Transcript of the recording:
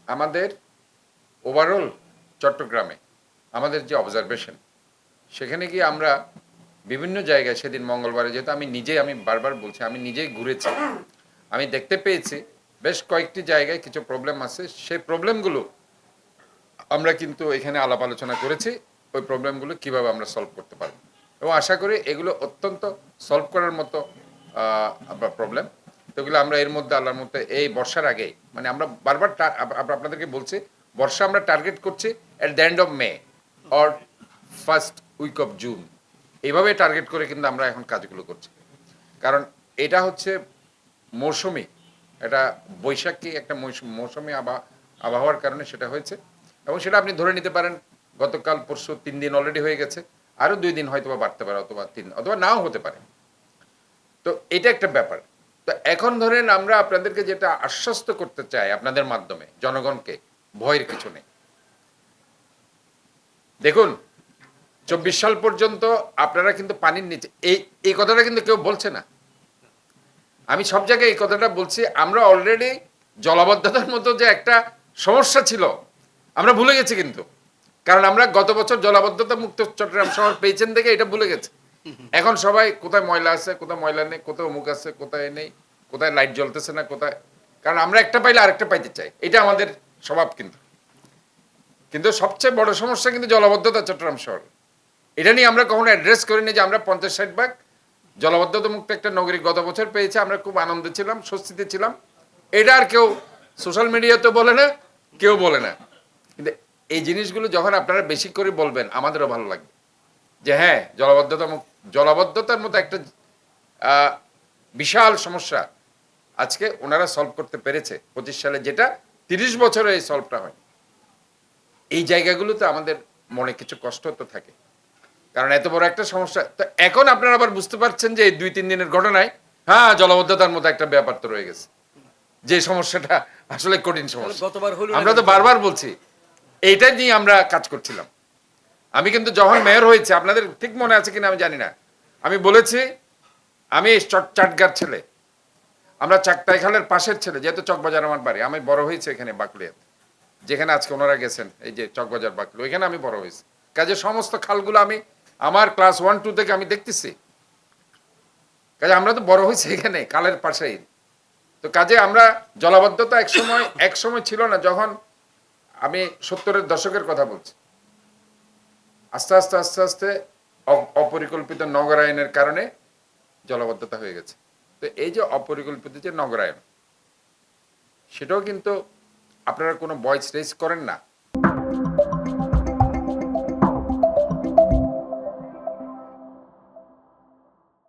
আমাদের ওভারঅল চট্টগ্রামে আমাদের যে অবজারভেশন, সেখানে গিয়ে আমরা বিভিন্ন জায়গায় সেদিন মঙ্গলবারে, যেহেতু আমি বারবার বলছি, আমি নিজেই ঘুরেছি, আমি দেখতে পেয়েছি বেশ কয়েকটি জায়গায় কিছু প্রবলেম আছে। সেই প্রবলেমগুলো আমরা কিন্তু এখানে আলাপ আলোচনা করেছি, ওই প্রবলেমগুলো কিভাবে আমরা সলভ করতে পারবো, এবং আশা করি এগুলো অত্যন্ত সলভ করার মতো প্রবলেম। তো এগুলো আমরা এর মধ্যে আল্লাহর মধ্যে এই বর্ষার আগেই, মানে আমরা বারবার আপনাদেরকে বলছি, বর্ষা আমরা টার্গেট করছি at the end of May or first week of June, এইভাবে টার্গেট করে কিন্তু আমরা এখন কাজগুলো করছি। কারণ এটা হচ্ছে মৌসুমি, এটা বৈশাখী একটা মৌসুমি আবহাওয়ার কারণে সেটা হয়েছে, এবং সেটা আপনি ধরে নিতে পারেন গতকাল পরশু 3 দিন অলরেডি হয়ে গেছে, আরও 2 দিন হয়তো বা বাড়তে পারে, অথবা 3, অথবা নাও হতে পারে। তো এটা একটা ব্যাপার। তো এখন ধরেন আমরা আপনাদেরকে যেটা আশ্বস্ত করতে চাই আপনাদের মাধ্যমে জনগণকে, ভয়ের কিছু নেই। দেখুন, 24 সাল পর্যন্ত আপনারা কিন্তু পানির নিচে, এই কথাটা কিন্তু কেউ বলছে না। আমি সব জায়গায় এই কথাটা বলছি, আমরা অলরেডি জলাবদ্ধতার মতো যে একটা সমস্যা ছিল আমরা ভুলে গেছি কিন্তু, কারণ আমরা গত বছর জলাবদ্ধতা মুক্ত চট্টগ্রাম শহর পেয়েছেন দেখে এটা ভুলে গেছে। এখন সবাই কোথায় ময়লা আছে, কোথায় ময়লা নেই, কোথায় অমুক আছে, কোথায় নেই, কোথায় লাইট জ্বলতেছে না, কোথায়, কারণ আমরা একটা পাইলে আরেকটা পাইতে চাই, এটা আমাদের স্বভাব। কিন্তু কিন্তু সবচেয়ে বড় সমস্যা কিন্তু জলাবদ্ধতা চট্টগ্রাম শহর। এটা নিয়ে আমরা কখনো অ্যাড্রেস করিনি যে আমরা 50-60 ভাগ জলাবদ্ধতা মুক্ত একটা নগরী গত বছর পেয়েছে, আমরা খুব আনন্দে ছিলাম, স্বস্তিতে ছিলাম। এটা আর কেউ সোশ্যাল মিডিয়াতে বলে না, কেউ বলে না। কিন্তু এই জিনিসগুলো যখন আপনারা বেশি করে বলবেন, আমাদেরও ভালো লাগবে যে হ্যাঁ, জলাবদ্ধতার মতো একটা বিশাল সমস্যা আজকে ওনারা সলভ করতে পেরেছে 25 সালে, যেটা 30 বছরে এই সলভটা হয়। এই জায়গাগুলোতে আমাদের মনে কিছু কষ্ট তো থাকে, কারণ এত বড় একটা সমস্যা। তো এখন আপনারা আবার বুঝতে পারছেন যে এই 2-3 দিনের ঘটনায় হ্যাঁ, জলাবদ্ধতার মতো একটা ব্যাপার তো রয়ে গেছে, যে সমস্যাটা আসলে কঠিন সমস্যা। আমরা তো বারবার বলছি এইটা নিয়ে আমরা কাজ করছিলাম। আমি কিন্তু যখন মেয়র হয়েছে, আপনাদের ঠিক মনে আছে কিনা আমি জানি না, আমি বলেছি আমি চাটগার ছেলে, আমরা চাকতাই খালের পাশের ছেলে, যেহেতু চকবাজার আমার বাড়ি, আমি বড় হয়েছে এখানে বাকলিয়াতে, যেখানে আজকে ওনারা গেছেন, এই যে চকবাজার বাকলি, ওইখানে আমি বড় হয়েছি। কাজে সমস্ত খালগুলো আমি আমার ক্লাস 1-2 থেকে আমি দেখতেছি। কাজে আমরা তো বড় হয়েছি এখানে কালের পাশেই। তো কাজে আমরা জলাবদ্ধতা এক সময় ছিল না, যখন আমি 70-এর দশকের কথা বলছি। আস্তে আস্তে আস্তে আস্তে অপরিকল্পিত নগরায়নের কারণে জলাবদ্ধতা হয়ে গেছে। তো এই যে অপরিকল্পিত যে নগরায়ন, সেটাও কিন্তু আপনারা কোনো ভয়েস রেজ করেন না।